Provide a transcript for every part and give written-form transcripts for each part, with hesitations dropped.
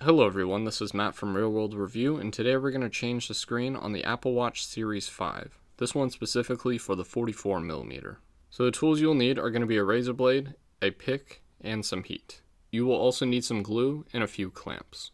Hello everyone, this is Matt from Real World Review, and today we're going to change the screen on the Apple Watch Series 5. This one specifically for the 44mm. So the tools you'll need are going to be a razor blade, a pick, and some heat. You will also need some glue and a few clamps.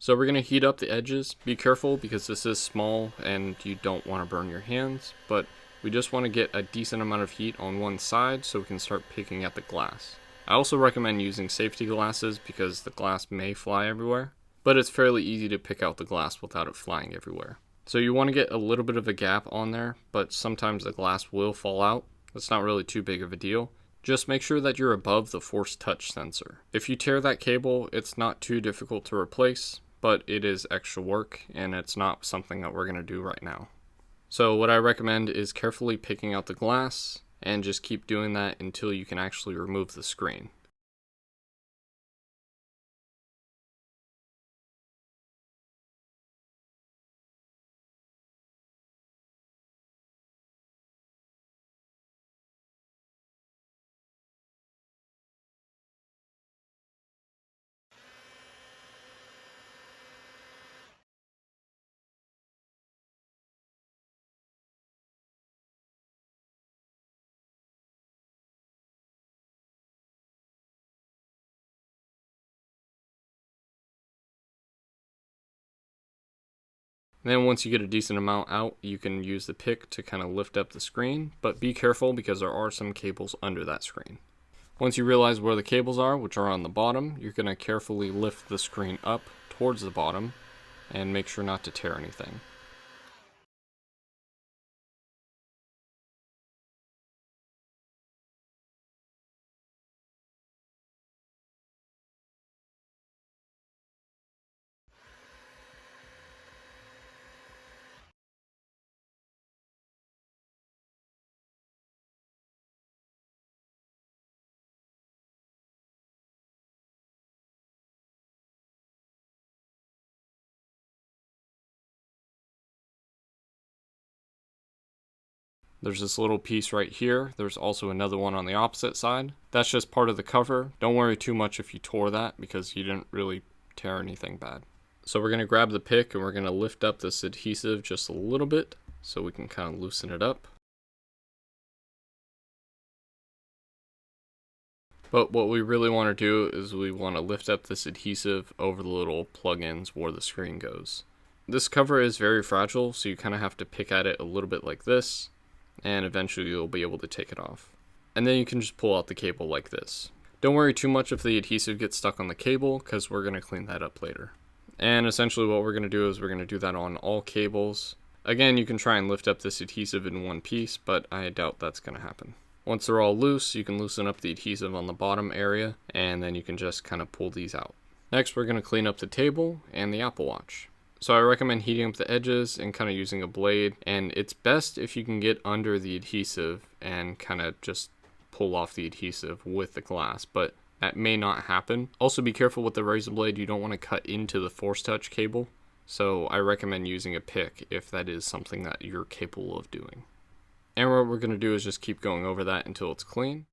So we're going to heat up the edges. Be careful because this is small and you don't want to burn your hands, but we just want to get a decent amount of heat on one side so we can start picking at the glass. I also recommend using safety glasses because the glass may fly everywhere, but it's fairly easy to pick out the glass without it flying everywhere. So you want to get a little bit of a gap on there, but sometimes the glass will fall out. It's not really too big of a deal. Just make sure that you're above the force touch sensor. If you tear that cable, it's not too difficult to replace, but it is extra work and it's not something that we're going to do right now. So what I recommend is carefully picking out the glass and just keep doing that until you can actually remove the screen. And then once you get a decent amount out, you can use the pick to kind of lift up the screen, but be careful because there are some cables under that screen. Once you realize where the cables are, which are on the bottom, you're going to carefully lift the screen up towards the bottom and make sure not to tear anything. There's this little piece right here. There's also another one on the opposite side. That's just part of the cover. Don't worry too much if you tore that because you didn't really tear anything bad. So we're going to grab the pick and we're going to lift up this adhesive just a little bit so we can kind of loosen it up. But what we really want to do is we want to lift up this adhesive over the little plugins where the screen goes. This cover is very fragile, so you kind of have to pick at it a little bit like this, and eventually you'll be able to take it off. And then you can just pull out the cable like this. Don't worry too much if the adhesive gets stuck on the cable, because we're going to clean that up later. And essentially what we're going to do is we're going to do that on all cables. Again, you can try and lift up this adhesive in one piece, but I doubt that's going to happen. Once they're all loose, you can loosen up the adhesive on the bottom area, and then you can just kind of pull these out. Next, we're going to clean up the table and the Apple Watch. So I recommend heating up the edges and kind of using a blade, and it's best if you can get under the adhesive and kind of just pull off the adhesive with the glass, but that may not happen. Also be careful with the razor blade, you don't want to cut into the force touch cable, so I recommend using a pick if that is something that you're capable of doing. And what we're going to do is just keep going over that until it's clean.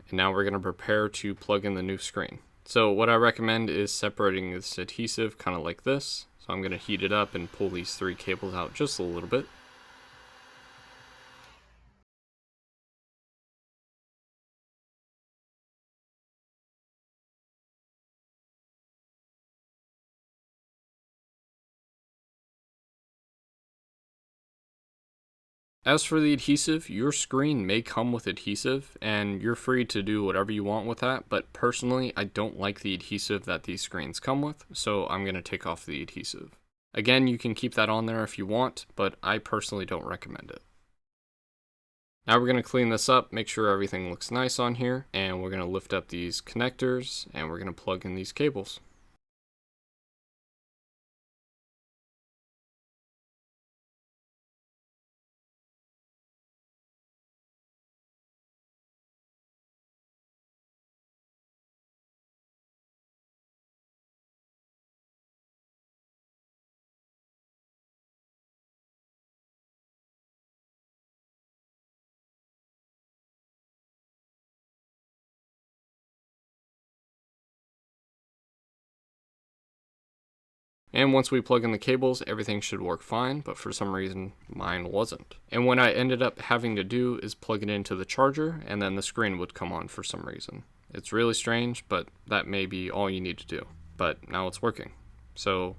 And now we're going to prepare to plug in the new screen. So what I recommend is separating this adhesive kind of like this. So I'm going to heat it up and pull these 3 cables out just a little bit. As for the adhesive, your screen may come with adhesive, and you're free to do whatever you want with that, but personally, I don't like the adhesive that these screens come with, so I'm going to take off the adhesive. Again, you can keep that on there if you want, but I personally don't recommend it. Now we're going to clean this up, make sure everything looks nice on here, and we're going to lift up these connectors, and we're going to plug in these cables. And once we plug in the cables, everything should work fine, but for some reason, mine wasn't. And what I ended up having to do is plug it into the charger, and then the screen would come on for some reason. It's really strange, but that may be all you need to do. But now it's working. So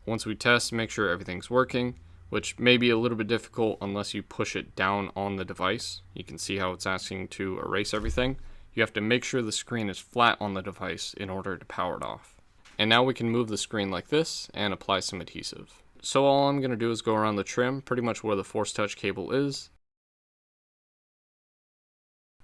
once we test, make sure everything's working, which may be a little bit difficult unless you push it down on the device. You can see how it's asking to erase everything. You have to make sure the screen is flat on the device in order to power it off. And now we can move the screen like this and apply some adhesive. So all I'm going to do is go around the trim, pretty much where the Force Touch cable is,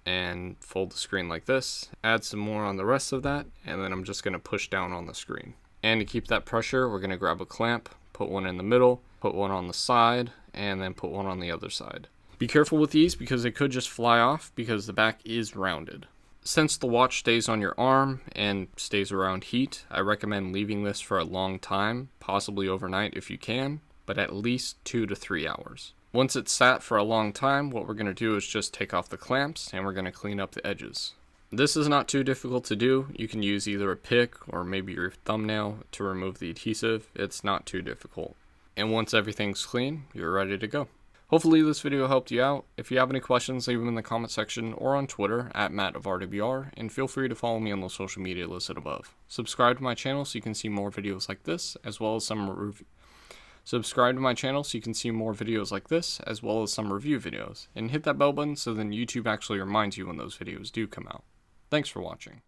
and fold the screen like this, add some more on the rest of that, and then I'm just going to push down on the screen. And to keep that pressure, we're going to grab a clamp, put one in the middle, put one on the side, and then put one on the other side. Be careful with these because they could just fly off because the back is rounded. Since the watch stays on your arm and stays around heat, I recommend leaving this for a long time, possibly overnight if you can, but at least 2 to 3 hours. Once it's sat for a long time, what we're going to do is just take off the clamps and we're going to clean up the edges. This is not too difficult to do. You can use either a pick or maybe your thumbnail to remove the adhesive. It's not too difficult. And once everything's clean, you're ready to go. Hopefully this video helped you out. If you have any questions, leave them in the comment section or on Twitter at MattofRWR, and feel free to follow me on the social media listed above. Subscribe to my channel so you can see more videos like this, as well as some review videos, and hit that bell button so then YouTube actually reminds you when those videos do come out. Thanks for watching.